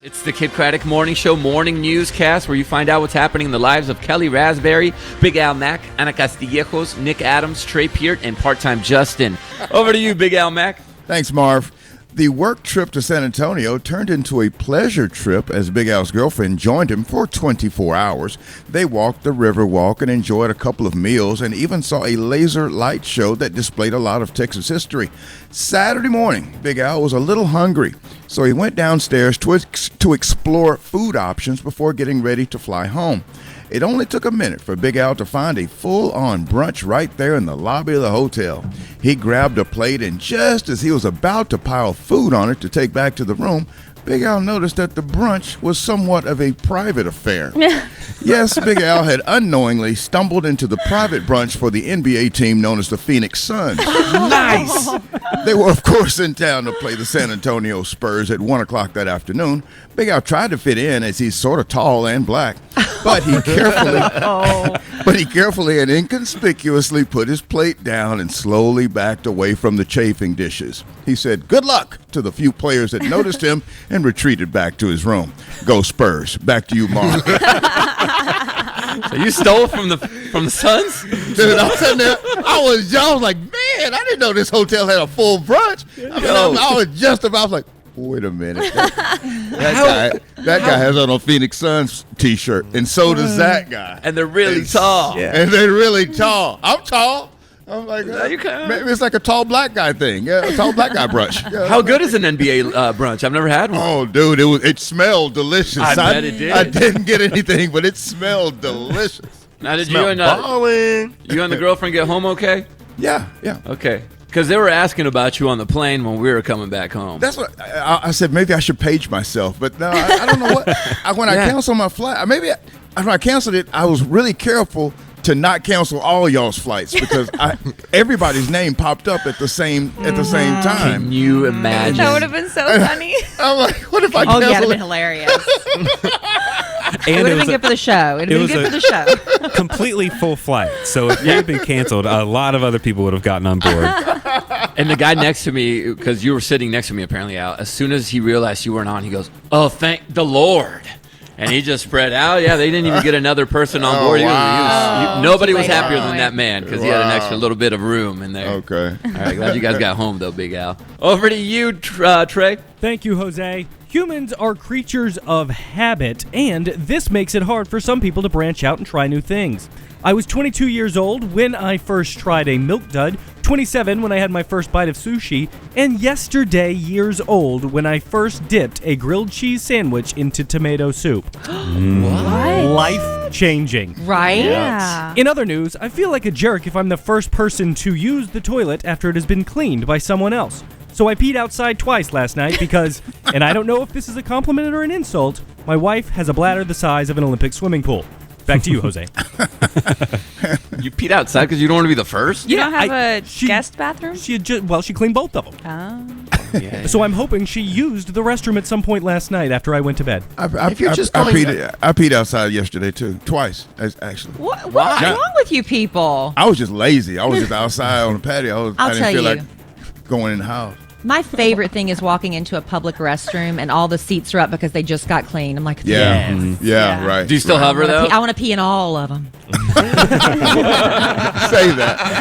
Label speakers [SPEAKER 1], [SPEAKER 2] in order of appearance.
[SPEAKER 1] It's the Kid Craddock Morning Show morning newscast where you find out what's happening in the lives of Kelly Raspberry, Big Al Mack, Ana Castillejos, Nick Adams, Trey Peart, and part-time Justin. Over to you, Big Al Mack.
[SPEAKER 2] Thanks, Marv. The work trip to San Antonio turned into a pleasure trip as Big Al's girlfriend joined him for 24 hours. They walked the river walk and enjoyed a couple of meals and even saw a laser light show that displayed a lot of Texas history. Saturday morning, Big Al was a little hungry, so he went downstairs to explore food options before getting ready to fly home. It only took a minute for Big Al to find a full-on brunch right there in the lobby of the hotel. He grabbed a plate, and just as he was about to pile food on it to take back to the room, Big Al noticed that the brunch was somewhat of a private affair. Yes, Big Al had unknowingly stumbled into the private brunch for the NBA team known as the Phoenix Suns.
[SPEAKER 1] Nice!
[SPEAKER 2] They were, of course, in town to play the San Antonio Spurs at 1 o'clock that afternoon. Big Al tried to fit in as he's sort of tall and black, but he carefully and inconspicuously put his plate down and slowly backed away from the chafing dishes. He said, "Good luck," to the few players that noticed him and retreated back to his room. Go Spurs. Back to you, Mark.
[SPEAKER 1] So you stole from the Suns?
[SPEAKER 2] Dude, I was sitting there. I was like, man, I didn't know this hotel had a full brunch. I was just about like, wait a minute. That guy has on a Phoenix Suns t-shirt, and so does that guy.
[SPEAKER 1] And they're really tall.
[SPEAKER 2] Yeah. And they're really tall. I'm tall. I'm like, maybe it's like a tall black guy thing. Yeah, a tall black guy brunch. Yeah,
[SPEAKER 1] How good is an NBA brunch? I've never had one.
[SPEAKER 2] Oh, dude, it smelled delicious.
[SPEAKER 1] I bet it did.
[SPEAKER 2] I didn't get anything, but it smelled delicious.
[SPEAKER 1] Now, did you and the girlfriend get home okay?
[SPEAKER 2] Yeah.
[SPEAKER 1] Okay. Because they were asking about you on the plane when we were coming back home.
[SPEAKER 2] That's what I said. Maybe I should page myself, but no, I don't know what. When I canceled my flight, when I canceled it, I was really careful to not cancel all y'all's flights because everybody's name popped up at the same time.
[SPEAKER 1] Can you imagine?
[SPEAKER 3] That would have been so funny.
[SPEAKER 2] I'm like, what if I cancel?
[SPEAKER 3] Oh, yeah, it would have been hilarious. It would have been good for the show. It would have been good for the show.
[SPEAKER 4] Completely full flight. So if it had been canceled, a lot of other people would have gotten on board.
[SPEAKER 1] And the guy next to me, because you were sitting next to me apparently, Al, as soon as he realized you weren't on, he goes, "Oh, thank the Lord." And he just spread out. Yeah, they didn't even get another person on board. Nobody was happier than that man because he had an extra little bit of room in there.
[SPEAKER 2] Okay.
[SPEAKER 1] All right, glad you guys got home, though, Big Al. Over to you, Trey.
[SPEAKER 5] Thank you, Jose. Humans are creatures of habit, and this makes it hard for some people to branch out and try new things. I was 22 years old when I first tried a milk dud, 27 when I had my first bite of sushi, and yesterday years old when I first dipped a grilled cheese sandwich into tomato soup.
[SPEAKER 3] What?
[SPEAKER 5] Life-changing.
[SPEAKER 3] Right?
[SPEAKER 5] Yeah. In other news, I feel like a jerk if I'm the first person to use the toilet after it has been cleaned by someone else. So I peed outside twice last night because, and I don't know if this is a compliment or an insult, my wife has a bladder the size of an Olympic swimming pool. Back to you, Jose.
[SPEAKER 1] You peed outside because you don't want to be the first?
[SPEAKER 3] You don't have a guest bathroom?
[SPEAKER 5] She cleaned both of them.
[SPEAKER 3] Oh.
[SPEAKER 1] Yeah.
[SPEAKER 5] So I'm hoping she used the restroom at some point last night after I went to bed.
[SPEAKER 2] I peed outside yesterday, too. Twice, actually.
[SPEAKER 3] What's wrong with you people?
[SPEAKER 2] I was just lazy. I was just outside on the patio. I didn't feel like going in the house.
[SPEAKER 3] My favorite thing is walking into a public restroom and all the seats are up because they just got cleaned. I'm like,
[SPEAKER 2] yeah, right.
[SPEAKER 1] Do you still hover, though?
[SPEAKER 3] I want to pee in all of them.
[SPEAKER 2] Say that.